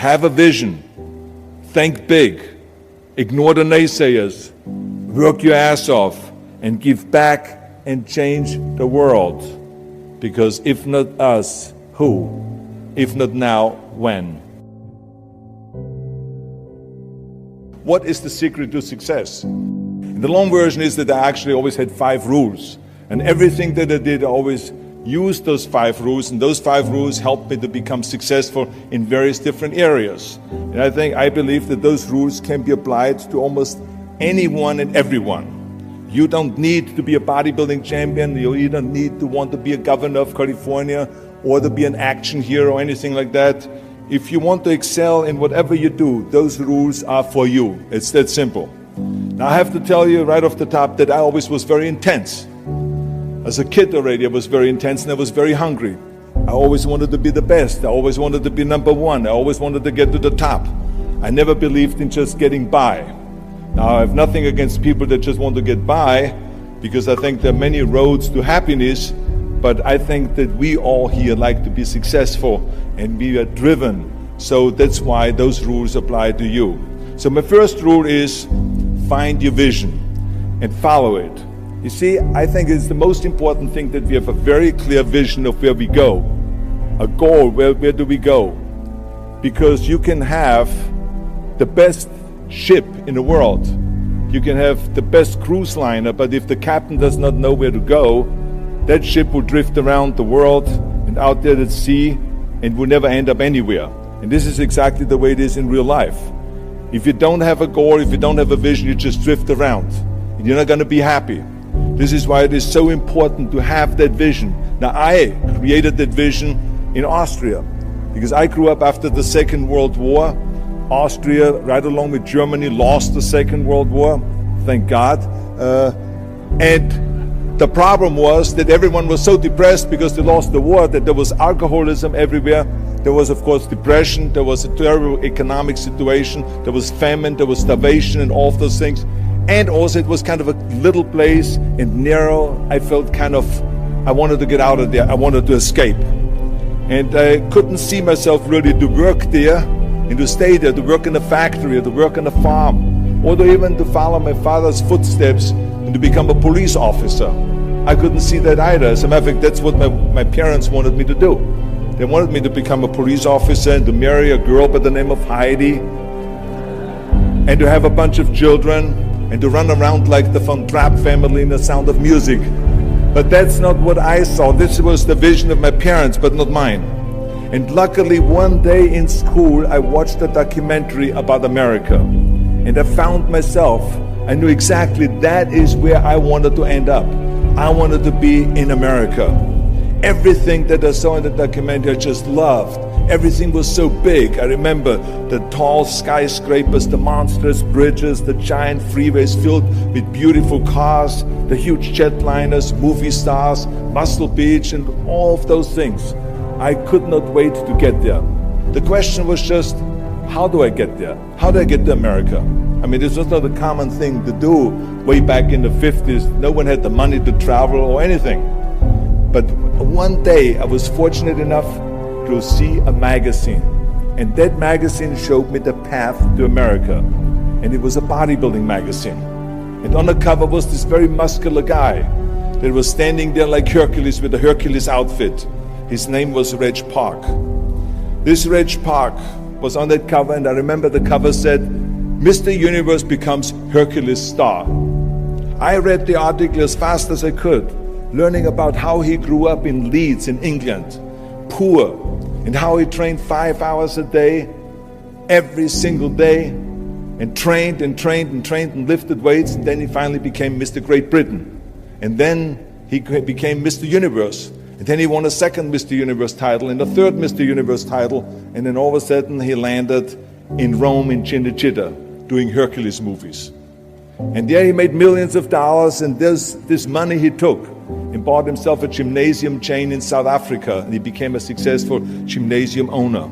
have a vision, think big, ignore the naysayers, work your ass off, and give back and change the world. Because if not us, who? If not now, when? What is the secret to success? The long version is that I actually always had 5 rules. And everything that I did, I always used those 5 rules. And those 5 rules helped me to become successful in various different areas. And I believe that those rules can be applied to almost anyone and everyone. You don't need to be a bodybuilding champion. You don't need to want to be a governor of California or to be an action hero or anything like that. If you want to excel in whatever you do, those rules are for you. It's that simple. Now I have to tell you right off the top that I always was very intense. As a kid already, I was very intense and I was very hungry. I always wanted to be the best. I always wanted to be number one. I always wanted to get to the top. I never believed in just getting by. Now I have nothing against people that just want to get by, because I think there are many roads to happiness, but I think that we all here like to be successful and we are driven. So that's why those rules apply to you. So my first rule is find your vision and follow it. You see, I think it's the most important thing that we have a very clear vision of where we go. A goal, where do we go? Because you can have the best ship in the world. You can have the best cruise liner, but if the captain does not know where to go, that ship will drift around the world and out there at sea and will never end up anywhere. And this is exactly the way it is in real life. If you don't have a goal, if you don't have a vision, you just drift around and you're not going to be happy. This is why it is so important to have that vision. Now, I created that vision in Austria because I grew up after the Second World War. Austria, right along with Germany, lost the Second World War, thank God. And the problem was that everyone was so depressed because they lost the war that there was alcoholism everywhere. There was, of course, depression. There was a terrible economic situation. There was famine. There was starvation and all of those things. And also it was kind of a little place and narrow. I felt I wanted to get out of there. I wanted to escape. And I couldn't see myself really to work there and to stay there, to work in a factory, or to work on a farm, or to even to follow my father's footsteps and to become a police officer. I couldn't see that either. As a matter of fact, that's what my parents wanted me to do. They wanted me to become a police officer and to marry a girl by the name of Heidi and to have a bunch of children and to run around like the Von Trapp family in The Sound of Music. But that's not what I saw. This was the vision of my parents, but not mine. And luckily, one day in school, I watched a documentary about America. And I found myself, I knew exactly that is where I wanted to end up. I wanted to be in America. Everything that I saw in the documentary, I just loved. Everything was so big. I remember the tall skyscrapers, the monstrous bridges, the giant freeways filled with beautiful cars, the huge jetliners, movie stars, Muscle Beach, and all of those things. I could not wait to get there. The question was just, how do I get there? How do I get to America? I mean, this was not a common thing to do way back in the 50s. No one had the money to travel or anything. But one day I was fortunate enough to see a magazine. And that magazine showed me the path to America. And it was a bodybuilding magazine. And on the cover was this very muscular guy that was standing there like Hercules with a Hercules outfit. His name was Reg Park. This Reg Park was on that cover, and I remember the cover said, Mr. Universe becomes Hercules star. I read the article as fast as I could, learning about how he grew up in Leeds in England, poor, and how he trained 5 hours a day, every single day, and trained and trained and trained and lifted weights, and then he finally became Mr. Great Britain. And then he became Mr. Universe. And then he won a second Mr. Universe title and a third Mr. Universe title. And then all of a sudden he landed in Rome in Cinecittà doing Hercules movies. And there he made millions of dollars, and this money he took and bought himself a gymnasium chain in South Africa, and he became a successful gymnasium owner.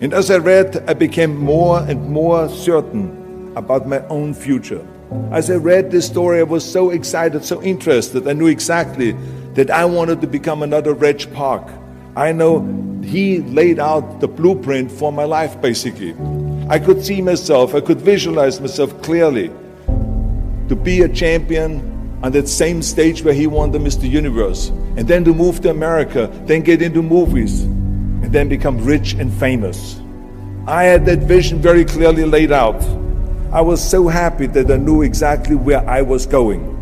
And as I read, I became more and more certain about my own future. As I read this story, I was so excited, so interested. I knew exactly that I wanted to become another Reg Park. I know he laid out the blueprint for my life, basically. I could see myself, I could visualize myself clearly to be a champion on that same stage where he won the Mr. Universe, and then to move to America, then get into movies, and then become rich and famous. I had that vision very clearly laid out. I was so happy that I knew exactly where I was going.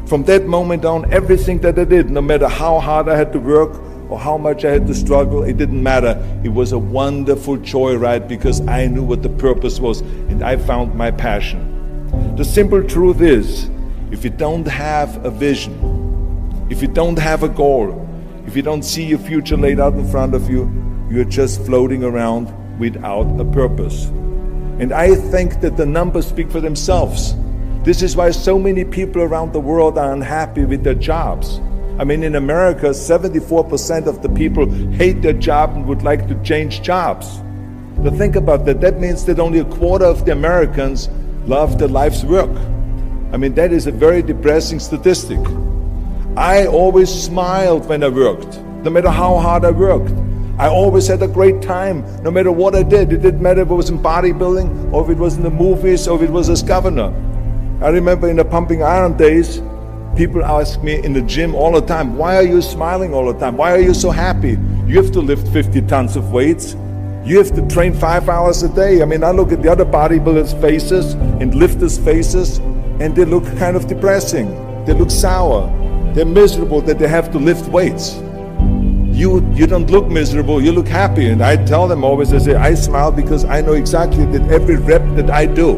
From that moment on, everything that I did, no matter how hard I had to work or how much I had to struggle, it didn't matter. It was a wonderful joyride because I knew what the purpose was and I found my passion. The simple truth is, if you don't have a vision, if you don't have a goal, if you don't see your future laid out in front of you, you're just floating around without a purpose. And I think that the numbers speak for themselves. This is why so many people around the world are unhappy with their jobs. I mean, in America, 74% of the people hate their job and would like to change jobs. But think about that. That means that only a quarter of the Americans love their life's work. I mean, that is a very depressing statistic. I always smiled when I worked, no matter how hard I worked. I always had a great time, no matter what I did. It didn't matter if it was in bodybuilding, or if it was in the movies, or if it was as governor. I remember in the pumping iron days, people ask me in the gym all the time, why are you smiling all the time? Why are you so happy? You have to lift 50 tons of weights. You have to train 5 hours a day. I mean, I look at the other bodybuilders' faces and lifters' faces, and they look kind of depressing. They look sour. They're miserable that they have to lift weights. You don't look miserable, you look happy. And I tell them always, I say, I smile because I know exactly that every rep that I do,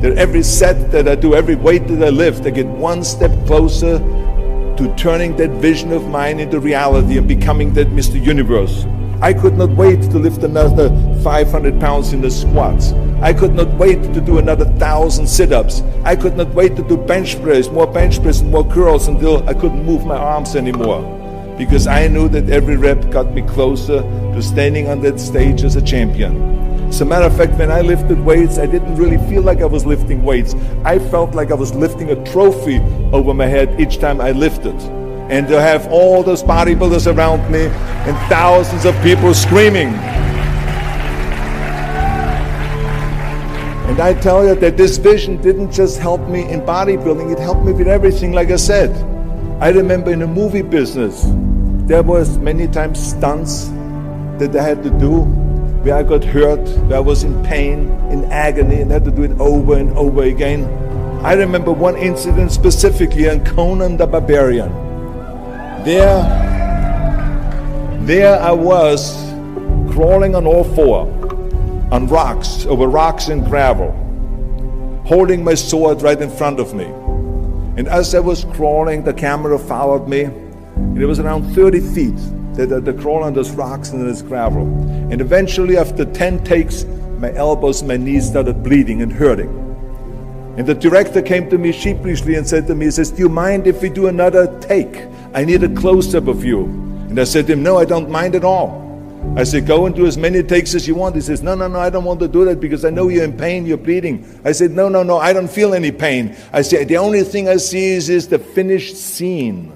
that every set that I do, every weight that I lift, I get one step closer to turning that vision of mine into reality and becoming that Mr. Universe. I could not wait to lift another 500 pounds in the squats. I could not wait to do another 1,000 sit-ups. I could not wait to do bench press, more bench press and more curls until I couldn't move my arms anymore. Because I knew that every rep got me closer to standing on that stage as a champion. As a matter of fact, when I lifted weights, I didn't really feel like I was lifting weights. I felt like I was lifting a trophy over my head each time I lifted. And to have all those bodybuilders around me and thousands of people screaming. And I tell you that this vision didn't just help me in bodybuilding, it helped me with everything, like I said. I remember in the movie business, there was many times stunts that I had to do where I got hurt, where I was in pain, in agony, and had to do it over and over again. I remember one incident specifically on Conan the Barbarian. There I was crawling on all four, on rocks, over rocks and gravel, holding my sword right in front of me. And as I was crawling, the camera followed me. And it was around 30 feet that I crawl on those rocks and this gravel. And eventually, after 10 takes, my elbows and my knees started bleeding and hurting. And the director came to me sheepishly and said to me, he says, do you mind if we do another take? I need a close-up of you. And I said to him, no, I don't mind at all. I said, go and do as many takes as you want. He says, no, I don't want to do that because I know you're in pain, you're bleeding. I said, no, I don't feel any pain. I said, the only thing I see is the finished scene.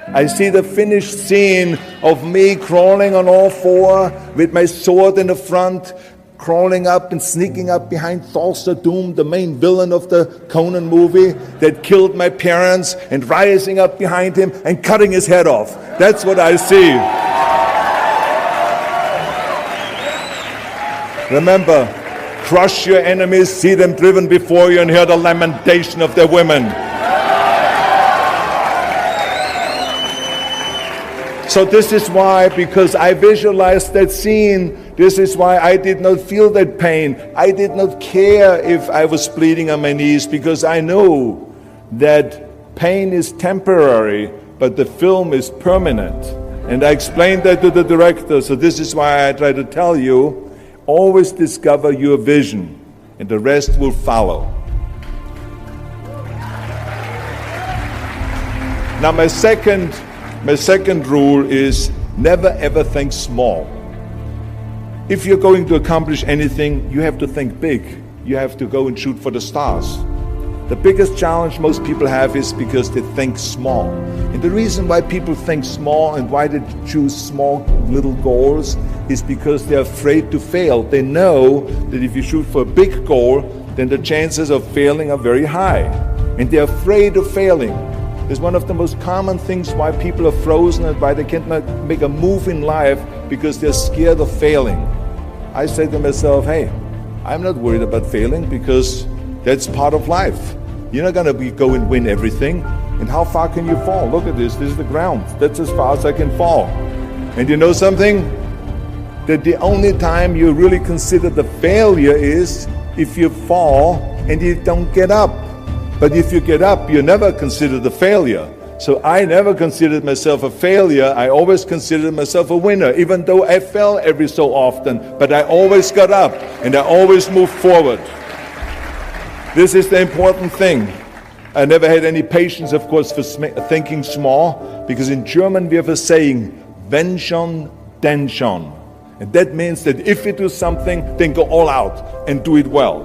I see the finished scene of me crawling on all four with my sword in the front, crawling up and sneaking up behind Thulsa Doom, the main villain of the Conan movie that killed my parents, and rising up behind him and cutting his head off. That's what I see. Remember, crush your enemies, see them driven before you, and hear the lamentation of their women. So this is why, because I visualized that scene, this is why I did not feel that pain. I did not care if I was bleeding on my knees, because I knew that pain is temporary, but the film is permanent. And I explained that to the director, so this is why I try to tell you, always discover your vision, and the rest will follow. Now my second rule is never ever think small. If you're going to accomplish anything, you have to think big. You have to go and shoot for the stars. The biggest challenge most people have is because they think small. And the reason why people think small and why they choose small little goals is because they're afraid to fail. They know that if you shoot for a big goal, then the chances of failing are very high. And they're afraid of failing. It's one of the most common things why people are frozen and why they can't make a move in life, because they're scared of failing. I say to myself, hey, I'm not worried about failing because that's part of life. You're not going to go and win everything. And how far can you fall? Look at this. This is the ground. That's as far as I can fall. And you know something? That the only time you really consider the failure is if you fall and you don't get up. But if you get up, you never consider the failure. So I never considered myself a failure. I always considered myself a winner, even though I fell every so often. But I always got up and I always moved forward. This is the important thing. I never had any patience, of course, for thinking small, because in German we have a saying, wenn schon, denn schon. And that means that if you do something, then go all out and do it well.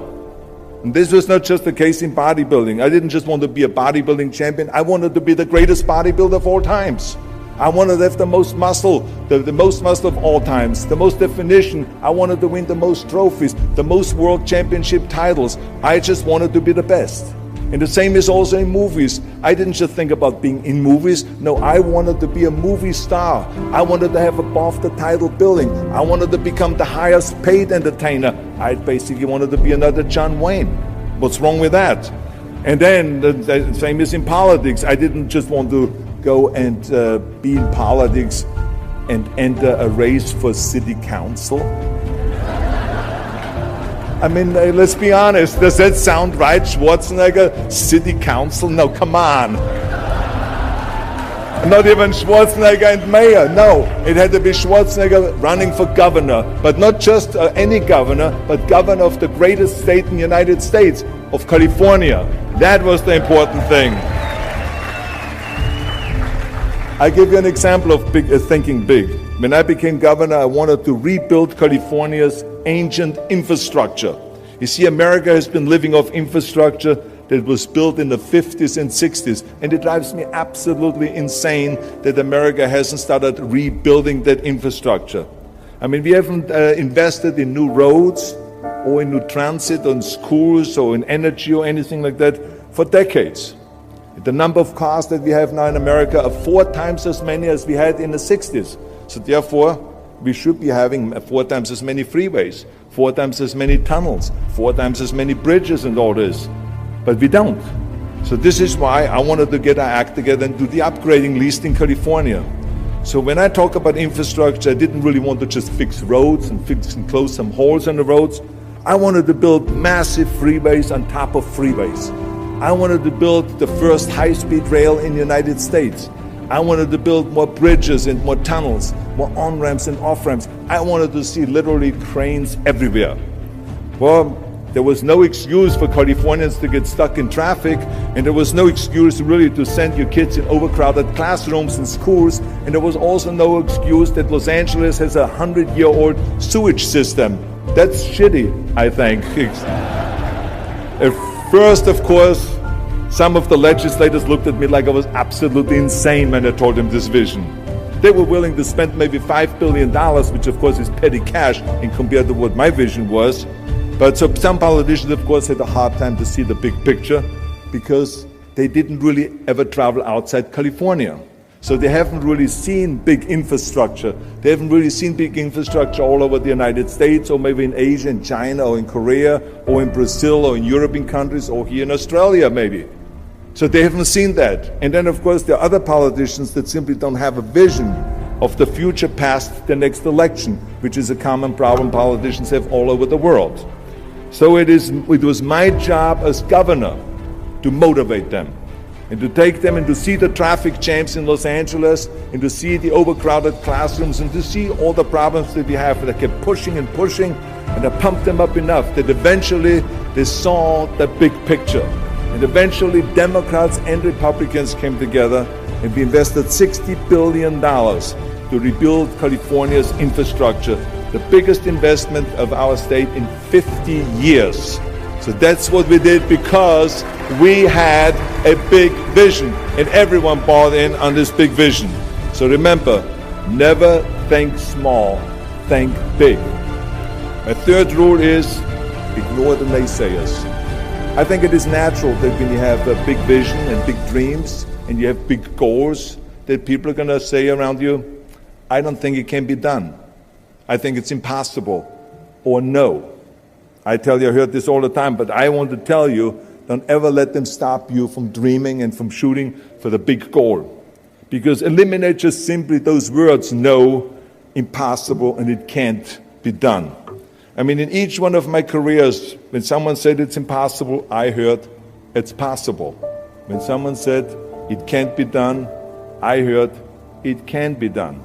And this was not just the case in bodybuilding. I didn't just want to be a bodybuilding champion. I wanted to be the greatest bodybuilder of all times. I wanted to have the most muscle, the most muscle of all times, the most definition. I wanted to win the most trophies, the most world championship titles. I just wanted to be the best. And the same is also in movies. I didn't just think about being in movies. No, I wanted to be a movie star. I wanted to have above the title billing. I wanted to become the highest paid entertainer. I basically wanted to be another John Wayne. What's wrong with that? And then the same is in politics. I didn't just want to go and be in politics and enter a race for city council. I mean, let's be honest, does that sound right, Schwarzenegger? City council? No, come on. Not even Schwarzenegger and mayor, no. It had to be Schwarzenegger running for governor, but not just any governor, but governor of the greatest state in the United States, of California. That was the important thing. I give you an example of thinking big. When I became governor, I wanted to rebuild California's ancient infrastructure. You see, America has been living off infrastructure that was built in the 50s and 60s, and it drives me absolutely insane that America hasn't started rebuilding that infrastructure. I mean, we haven't invested in new roads or in new transit, or in schools, or in energy, or anything like that for decades. The number of cars that we have now in America are 4 times as many as we had in the 60s. So therefore, we should be having 4 times as many freeways, 4 times as many tunnels, 4 times as many bridges and all this. But we don't. So this is why I wanted to get our act together and do the upgrading, least in California. So when I talk about infrastructure, I didn't really want to just fix roads and fix and close some holes on the roads. I wanted to build massive freeways on top of freeways. I wanted to build the first high-speed rail in the United States. I wanted to build more bridges and more tunnels, more on-ramps and off-ramps. I wanted to see literally cranes everywhere. Well, there was no excuse for Californians to get stuck in traffic, and there was no excuse really to send your kids in overcrowded classrooms in schools, and there was also no excuse that Los Angeles has a 100-year-old sewage system. That's shitty, I think. First, of course, some of the legislators looked at me like I was absolutely insane when I told them this vision. They were willing to spend maybe $5 billion, which of course is petty cash in compared to what my vision was. But so some politicians, of course, had a hard time to see the big picture because they didn't really ever travel outside California. So they haven't really seen big infrastructure. They haven't really seen big infrastructure all over the United States, or maybe in Asia, in China, or in Korea, or in Brazil, or in European countries, or here in Australia maybe. So they haven't seen that. And then, of course, there are other politicians that simply don't have a vision of the future past the next election, which is a common problem politicians have all over the world. So it was my job as governor to motivate them, and to take them and to see the traffic jams in Los Angeles, and to see the overcrowded classrooms, and to see all the problems that we have. And I kept pushing and pushing, and I pumped them up enough that eventually they saw the big picture. And eventually Democrats and Republicans came together, and we invested $60 billion to rebuild California's infrastructure, the biggest investment of our state in 50 years. So that's what we did because we had a big vision and everyone bought in on this big vision. So remember, never think small, think big. My third rule is ignore the naysayers. I think it is natural that when you have a big vision and big dreams and you have big goals, that people are going to say around you, I don't think it can be done. I think it's impossible. Or no. I tell you, I heard this all the time, but I want to tell you, don't ever let them stop you from dreaming and from shooting for the big goal. Because eliminate just simply those words, no, impossible, and it can't be done. I mean, in each one of my careers, when someone said it's impossible, I heard it's possible. When someone said it can't be done, I heard it can be done.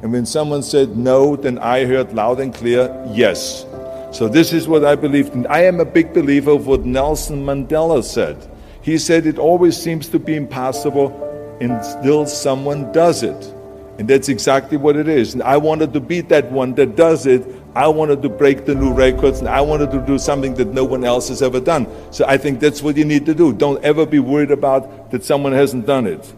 And when someone said no, then I heard loud and clear, yes. So this is what I believed in. I am a big believer of what Nelson Mandela said. He said it always seems to be impossible and still someone does it. And that's exactly what it is. And I wanted to be that one that does it. I wanted to break the new records, and I wanted to do something that no one else has ever done. So I think that's what you need to do. Don't ever be worried about that someone hasn't done it.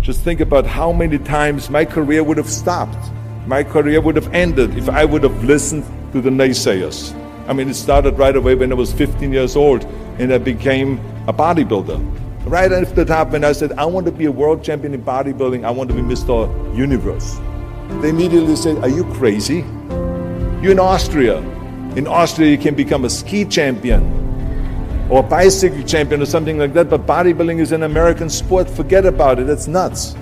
Just think about how many times my career would have stopped. My career would have ended if I would have listened to the naysayers. I mean, it started right away when I was 15 years old, and I became a bodybuilder. Right after that, when I said, I want to be a world champion in bodybuilding, I want to be Mr. Universe. They immediately said, are you crazy? You're in Austria. In Austria, you can become a ski champion or a bicycle champion or something like that, but bodybuilding is an American sport. Forget about it. That's nuts.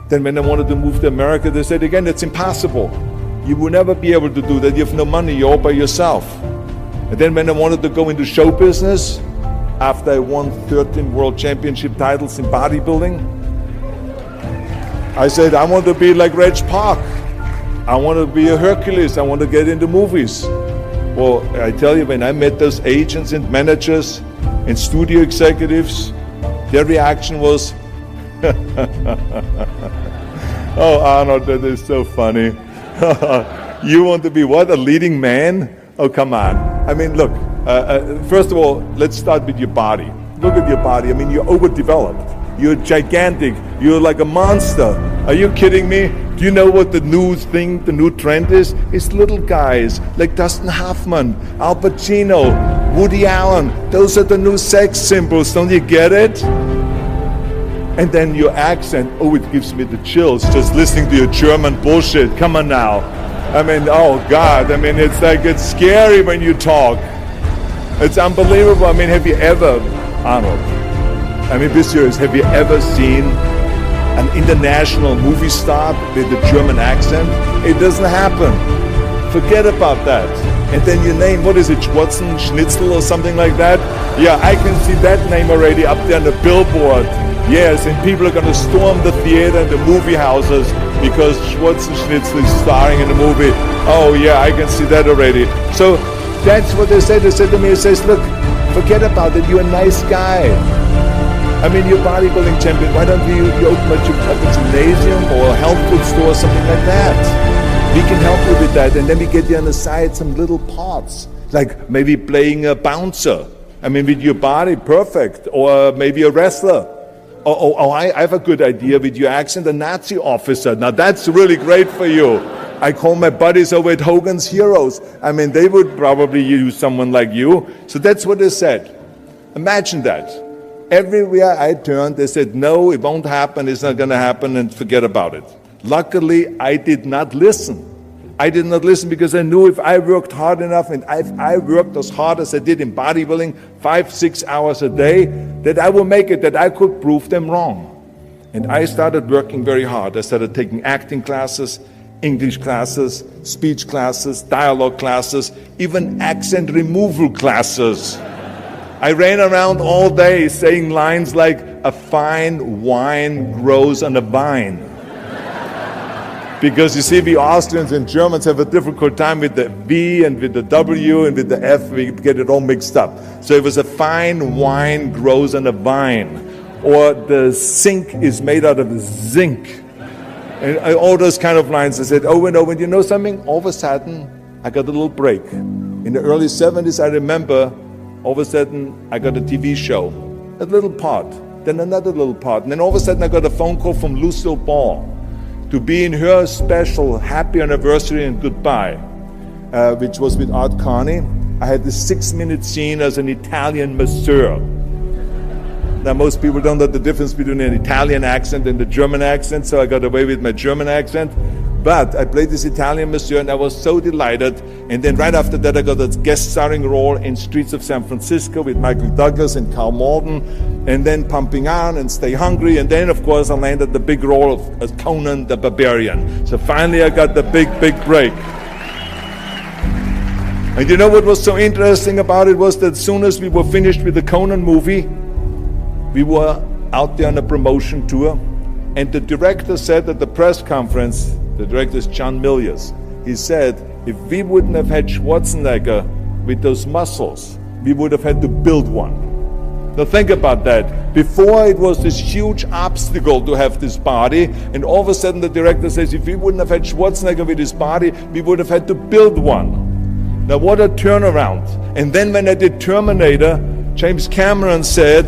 Then when I wanted to move to America, they said, again, it's impossible. You will never be able to do that. You have no money. You're all by yourself. And then when I wanted to go into show business, after I won 13 world championship titles in bodybuilding, I said, I want to be like Reg Park. I want to be a Hercules. I want to get into movies. Well, I tell you, when I met those agents and managers and studio executives, their reaction was, oh, Arnold, that is so funny. You want to be what, a leading man? Oh, come on. I mean, look, first of all, let's start with your body. Look at your body. I mean, you're overdeveloped. You're gigantic. You're like a monster. Are you kidding me? Do you know what the new thing, the new trend is? It's little guys like Dustin Hoffman, Al Pacino, Woody Allen. Those are the new sex symbols. Don't you get it? And then your accent, oh, it gives me the chills just listening to your German bullshit. Come on now. I mean, oh God, I mean, it's like, it's scary when you talk. It's unbelievable. I mean, have you ever, Arnold, I mean, be serious, have you ever seen an international movie star with a German accent? It doesn't happen. Forget about that. And then your name, what is it, Schwarzen, Schnitzel or something like that? Yeah, I can see that name already up there on the billboard. Yes, and people are going to storm the theater and the movie houses because Schwarzen Schnitzel is starring in the movie. Oh yeah, I can see that already. So that's what they said. They said to me, it says, look, forget about it, you're a nice guy. I mean, you're a bodybuilding champion. Why don't you open a gymnasium or a health food store or something like that? We can help you with that. And then we get you on the side some little parts, like maybe playing a bouncer. I mean, with your body, perfect. Or maybe a wrestler. Oh, I have a good idea with your accent, a Nazi officer. Now that's really great for you. I call my buddies over at Hogan's Heroes. I mean, they would probably use someone like you. So that's what they said. Imagine that. Everywhere I turned, they said, no, it won't happen, it's not going to happen, and forget about it. Luckily, I did not listen. I did not listen because I knew if I worked hard enough, and if I worked as hard as I did in bodybuilding, 5-6 hours a day, that I will make it, that I could prove them wrong. And I started working very hard. I started taking acting classes, English classes, speech classes, dialogue classes, even accent removal classes. I ran around all day saying lines like, a fine wine grows on a vine. Because you see, we Austrians and Germans have a difficult time with the V and with the W and with the F, we get it all mixed up. So it was a fine wine grows on a vine. Or the sink is made out of zinc. And all those kind of lines. I said over and over, and you know something? All of a sudden, I got a little break. In the early 70s, I remember All of a sudden, I got a TV show, a little part, then another little part. And then all of a sudden, I got a phone call from Lucille Ball to be in her special happy anniversary and goodbye, which was with Art Carney. I had this 6-minute scene as an Italian masseur. Now, most people don't know the difference between an Italian accent and the German accent, so I got away with my German accent. But I played this Italian masseur, and I was so delighted. And then right after that, I got a guest starring role in Streets of San Francisco with Michael Douglas and Carl Malden, and then Pumping Iron and Stay Hungry. And then, of course, I landed the big role of Conan the Barbarian. So finally, I got the big break. And you know what was so interesting about it was that as soon as we were finished with the Conan movie, we were out there on a promotion tour, and the director said at the press conference, the director is John Milius, he said, if we wouldn't have had Schwarzenegger with those muscles, we would have had to build one. Now think about that. Before it was this huge obstacle to have this body, and all of a sudden the director says, if we wouldn't have had Schwarzenegger with his body, we would have had to build one. Now what a turnaround. And then when I did Terminator, James Cameron said,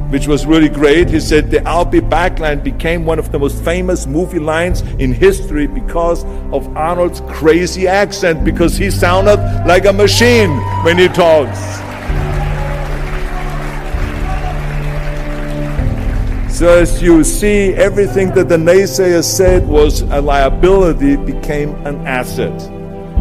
which was really great, he said the I'll be back line became one of the most famous movie lines in history because of Arnold's crazy accent, because he sounded like a machine when he talks. So as you see, everything that the naysayers said was a liability became an asset.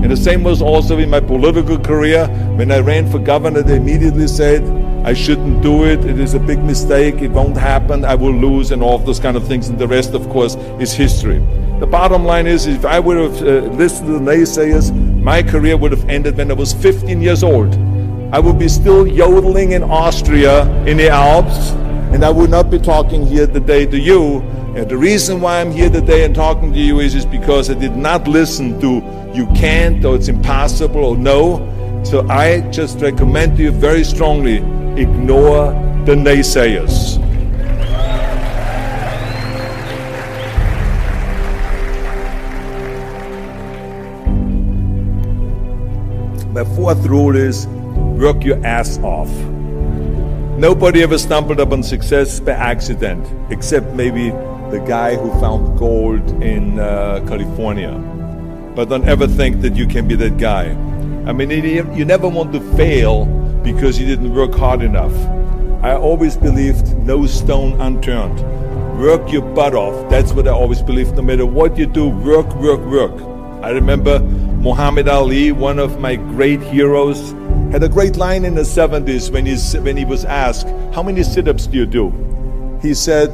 And the same was also in my political career. When I ran for governor, they immediately said, I shouldn't do it, it is a big mistake, it won't happen, I will lose, and all of those kind of things. And the rest, of course, is history. The bottom line is, if I would have listened to the naysayers, my career would have ended when I was 15 years old. I would be still yodeling in Austria, in the Alps, and I would not be talking here today to you. And the reason why I'm here today and talking to you is because I did not listen to you can't, or it's impossible, or no. So I just recommend to you very strongly, ignore the naysayers. My fourth rule is work your ass off. Nobody ever stumbled upon success by accident, except maybe the guy who found gold in California. But don't ever think that you can be that guy. I mean, you never want to fail because you didn't work hard enough. I always believed no stone unturned. Work your butt off. That's what I always believed. No matter what you do, work. I remember Muhammad Ali, one of my great heroes, had a great line in the 70s when he was asked, how many sit-ups do you do? He said,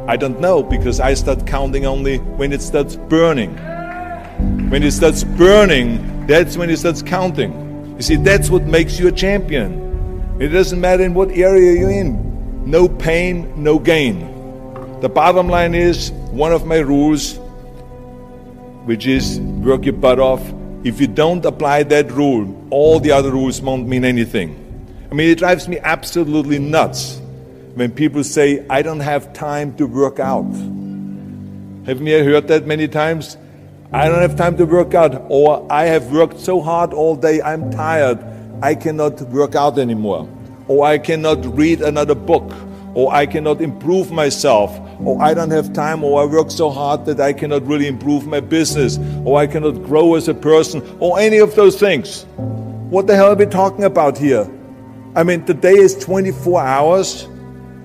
I don't know, because I start counting only when it starts burning. When it starts burning, that's when it starts counting. You see, that's what makes you a champion. It doesn't matter in what area you're in. No pain, no gain. The bottom line is, one of my rules, which is work your butt off. If you don't apply that rule, all the other rules won't mean anything. I mean, it drives me absolutely nuts when people say, I don't have time to work out. Haven't you heard that many times? I don't have time to work out, or I have worked so hard all day, I'm tired, I cannot work out anymore, or I cannot read another book, or I cannot improve myself, or I don't have time, or I work so hard that I cannot really improve my business, or I cannot grow as a person, or any of those things. What the hell are we talking about here? I mean, the day is 24 hours,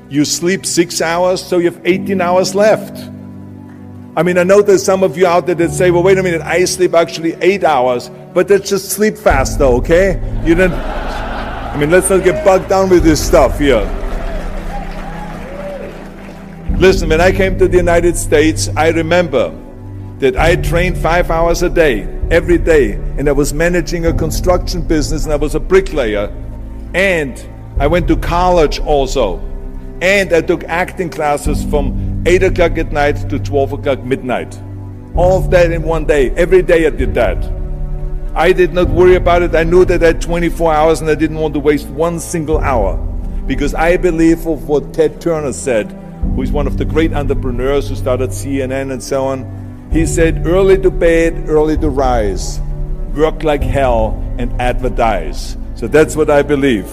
you sleep 6 hours, so you have 18 hours left. I mean, I know there's some of you out there that say, well, wait a minute, I sleep actually 8 hours, but that's just sleep faster, okay? You didn't, I mean, let's not get bogged down with this stuff here. Listen, when I came to the United States, I remember that I trained 5 hours a day, every day, and I was managing a construction business, and I was a bricklayer, and I went to college also, and I took acting classes from 8 o'clock at night to 12 o'clock midnight. All of that in one day. Every day I did that. I did not worry about it. I knew that I had 24 hours and I didn't want to waste one single hour. Because I believe of what Ted Turner said, who is one of the great entrepreneurs who started CNN and so on. He said, early to bed, early to rise. Work like hell and advertise. So that's what I believe.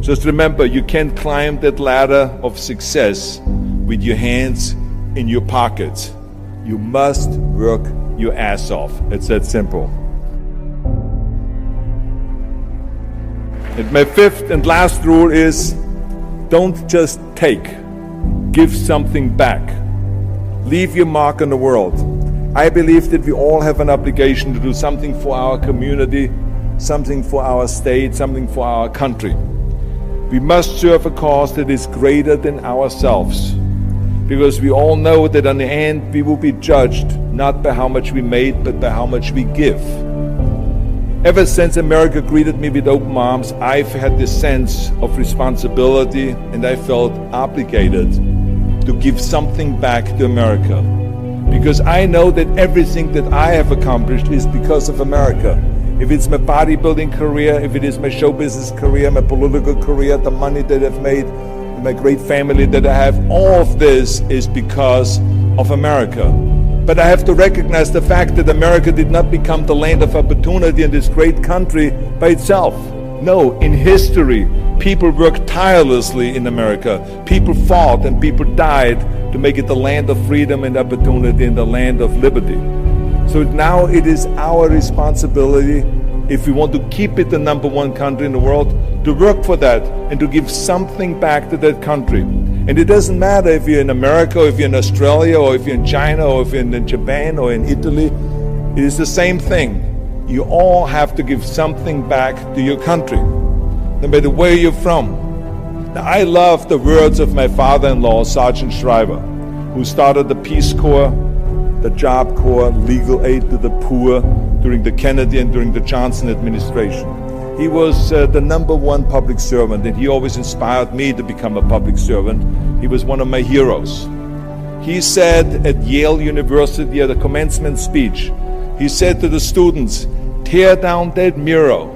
Just remember, you can't climb that ladder of success with your hands in your pockets. You must work your ass off. It's that simple. And my fifth and last rule is, don't just take, give something back. Leave your mark on the world. I believe that we all have an obligation to do something for our community, something for our state, something for our country. We must serve a cause that is greater than ourselves, because we all know that in the end we will be judged not by how much we made, but by how much we give. Ever since America greeted me with open arms, I've had this sense of responsibility, and I felt obligated to give something back to America, because I know that everything that I have accomplished is because of America. If it's my bodybuilding career, if it is my show business career, my political career, the money that I've made, my great family that I have, all of this is because of America. But I have to recognize the fact that America did not become the land of opportunity in this great country by itself. No, in history, people worked tirelessly in America. People fought and people died to make it the land of freedom and opportunity and the land of liberty. So now it is our responsibility, if we want to keep it the number one country in the world, to work for that and to give something back to that country. And it doesn't matter if you're in America, or if you're in Australia, or if you're in China, or if you're in Japan, or in Italy. It is the same thing. You all have to give something back to your country, no matter where you're from. Now, I love the words of my father-in-law, Sergeant Schreiber, who started the Peace Corps, the Job Corps, legal aid to the poor during the Kennedy and during the Johnson administration. He was the number one public servant, and he always inspired me to become a public servant. He was one of my heroes. He said at Yale University at a commencement speech, he said to the students, tear down that mirror.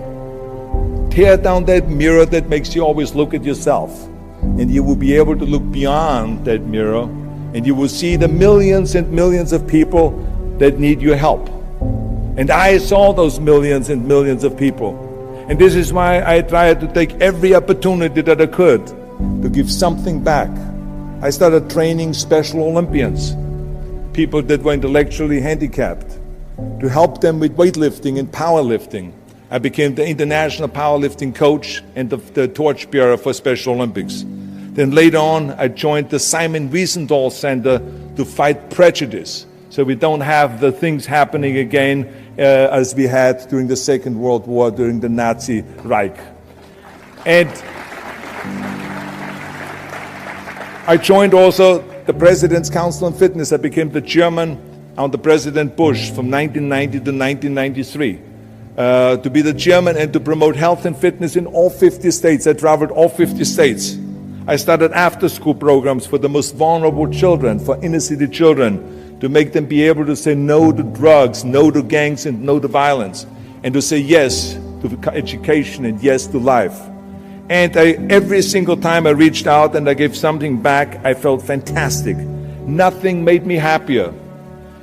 Tear down that mirror that makes you always look at yourself. And you will be able to look beyond that mirror, and you will see the millions and millions of people that need your help. And I saw those millions and millions of people. And this is why I tried to take every opportunity that I could to give something back. I started training Special Olympians, people that were intellectually handicapped, to help them with weightlifting and powerlifting. I became the international powerlifting coach and the torchbearer for Special Olympics. Then later on, I joined the Simon Wiesenthal Center to fight prejudice, so we don't have the things happening again as we had during the Second World War, during the Nazi Reich. And I joined also the President's Council on Fitness. I became the chairman under President Bush from 1990 to 1993. To be the chairman and to promote health and fitness in all 50 states. I traveled all 50 states. I started after-school programs for the most vulnerable children, for inner-city children, to make them be able to say no to drugs, no to gangs, and no to violence, and to say yes to education and yes to life. And every single time I reached out and I gave something back, I felt fantastic. Nothing made me happier.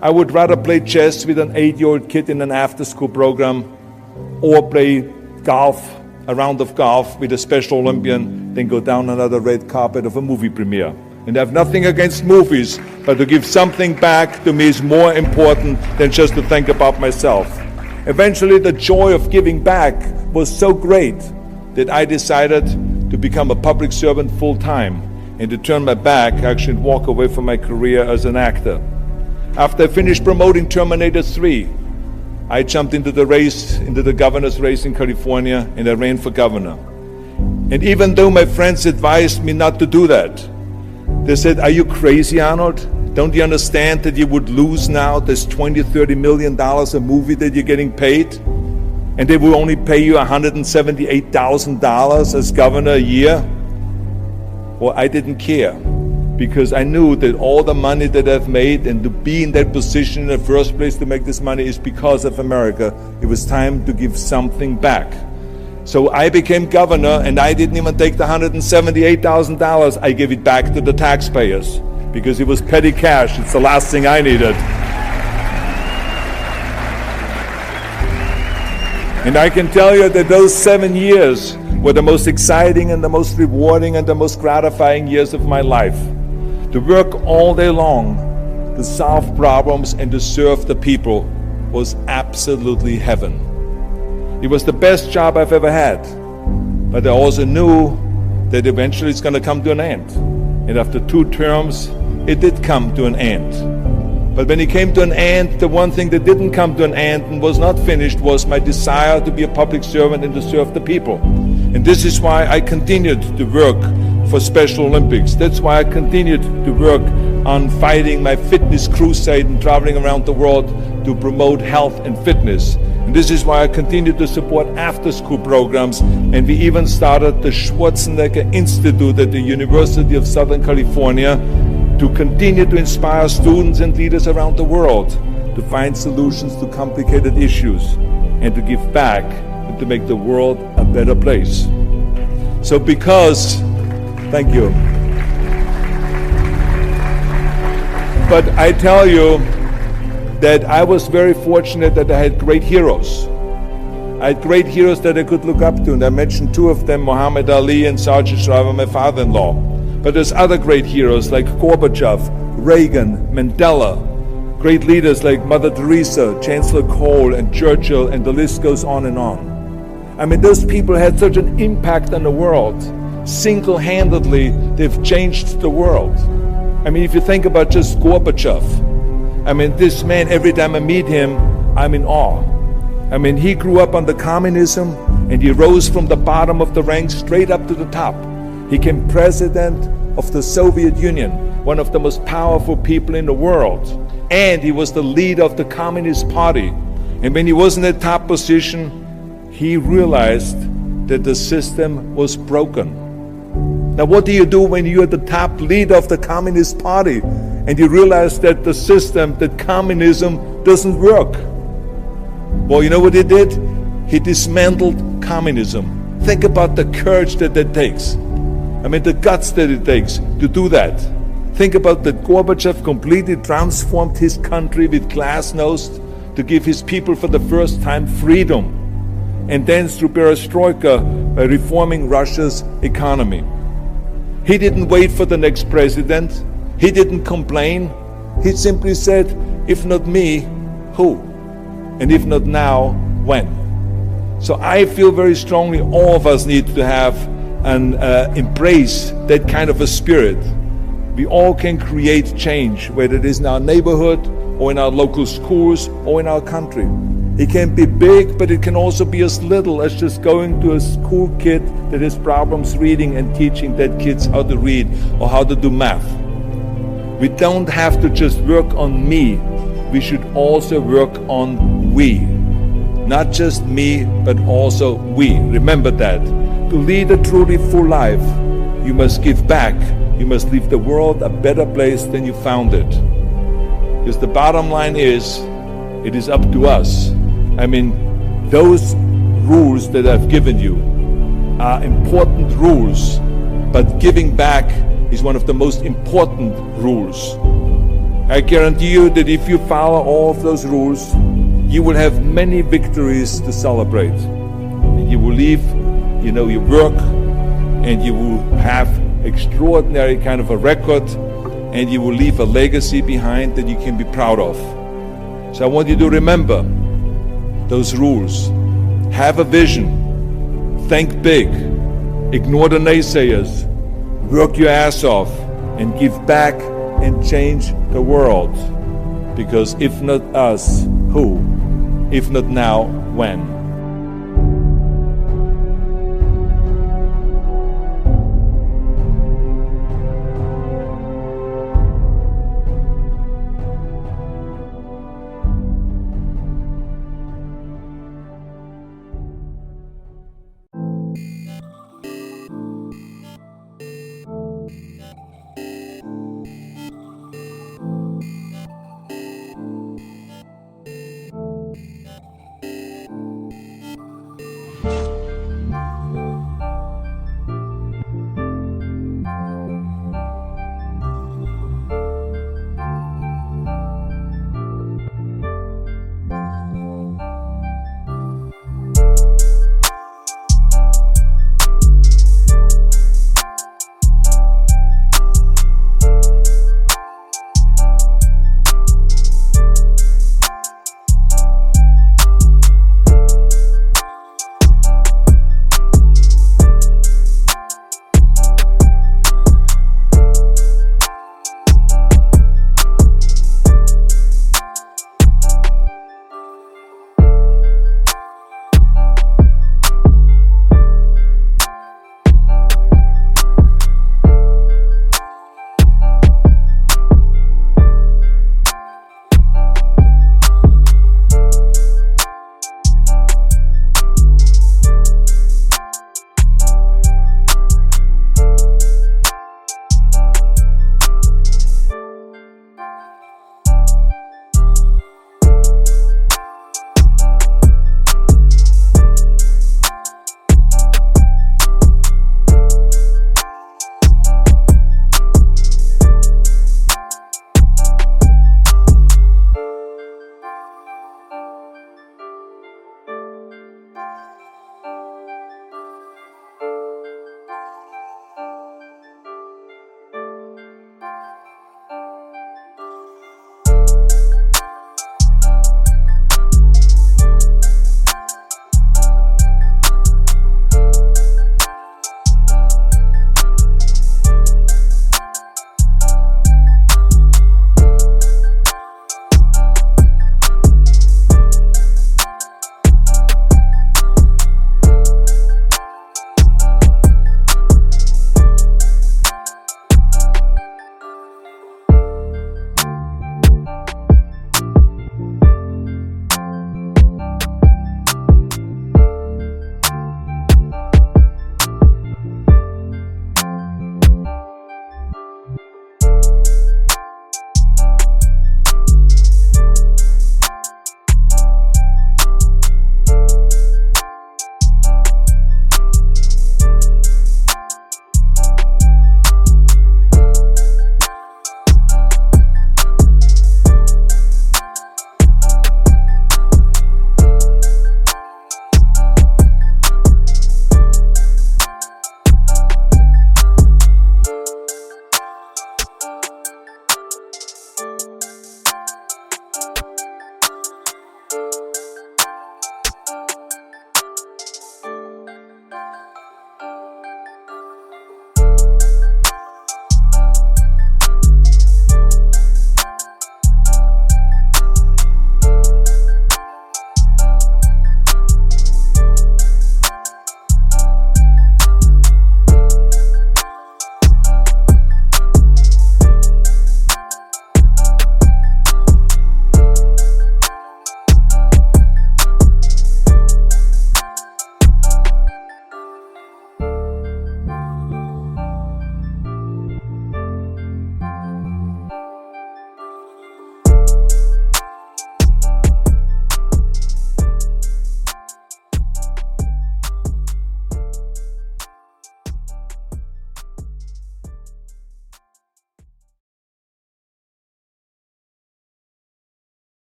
I would rather play chess with an 8-year-old kid in an after-school program or play golf, a round of golf with a Special Olympian, than go down another red carpet of a movie premiere. And I have nothing against movies, but to give something back to me is more important than just to think about myself. Eventually, the joy of giving back was so great that I decided to become a public servant full-time and to turn my back, actually, and walk away from my career as an actor. After I finished promoting Terminator 3, I jumped into the race, into the governor's race in California, and I ran for governor. And even though my friends advised me not to do that, they said, "Are you crazy, Arnold? Don't you understand that you would lose now this $20, $30 million a movie that you're getting paid? And they will only pay you $178,000 as governor a year?" Well, I didn't care, because I knew that all the money that I've made and to be in that position in the first place to make this money is because of America. It was time to give something back. So I became governor, and I didn't even take the $178,000. I gave it back to the taxpayers because it was petty cash. It's the last thing I needed. And I can tell you that those 7 years were the most exciting and the most rewarding and the most gratifying years of my life. To work all day long, to solve problems and to serve the people was absolutely heaven. It was the best job I've ever had. But I also knew that eventually it's going to come to an end. And after 2 terms, it did come to an end. But when it came to an end, the one thing that didn't come to an end and was not finished was my desire to be a public servant and to serve the people. And this is why I continued to work for Special Olympics. That's why I continued to work on fighting my fitness crusade and traveling around the world to promote health and fitness. And this is why I continue to support after-school programs, and we even started the Schwarzenegger Institute at the University of Southern California to continue to inspire students and leaders around the world to find solutions to complicated issues and to give back and to make the world a better place. So thank you. But I tell you that I was very fortunate that I had great heroes. I had great heroes that I could look up to, and I mentioned 2 of them, Muhammad Ali and Sergeant Shriver, my father-in-law. But there's other great heroes like Gorbachev, Reagan, Mandela, great leaders like Mother Teresa, Chancellor Kohl, and Churchill, and the list goes on and on. I mean, those people had such an impact on the world. Single-handedly, they've changed the world. I mean, if you think about just Gorbachev, I mean, this man, every time I meet him, I'm in awe. I mean, he grew up under communism, and he rose from the bottom of the ranks straight up to the top. He became president of the Soviet Union, one of the most powerful people in the world. And he was the leader of the Communist Party. And when he was in that top position, he realized that the system was broken. Now, what do you do when you're the top leader of the Communist Party and you realize that the system, that communism doesn't work? Well, you know what he did? He dismantled communism. Think about the courage that takes. I mean, the guts that it takes to do that. Think about that Gorbachev completely transformed his country with glasnost to give his people for the first time freedom. And then through perestroika, by reforming Russia's economy. He didn't wait for the next president. He didn't complain. He simply said, if not me, who? And if not now, when? So I feel very strongly all of us need to have and embrace that kind of a spirit. We all can create change, whether it is in our neighborhood or in our local schools or in our country. It can be big, but it can also be as little as just going to a school kid that has problems reading and teaching that kids how to read or how to do math. We don't have to just work on me. We should also work on we. Not just me, but also we. Remember that. To lead a truly full life, you must give back. You must leave the world a better place than you found it. Because the bottom line is, it is up to us. I mean, those rules that I've given you are important rules, but giving back is one of the most important rules. I guarantee you that if you follow all of those rules, you will have many victories to celebrate. And you will leave, your work, and you will have extraordinary kind of a record, and you will leave a legacy behind that you can be proud of. So I want you to remember those rules. Have a vision. Think big. Ignore the naysayers. Work your ass off and give back and change the world. Because if not us, who? If not now, when?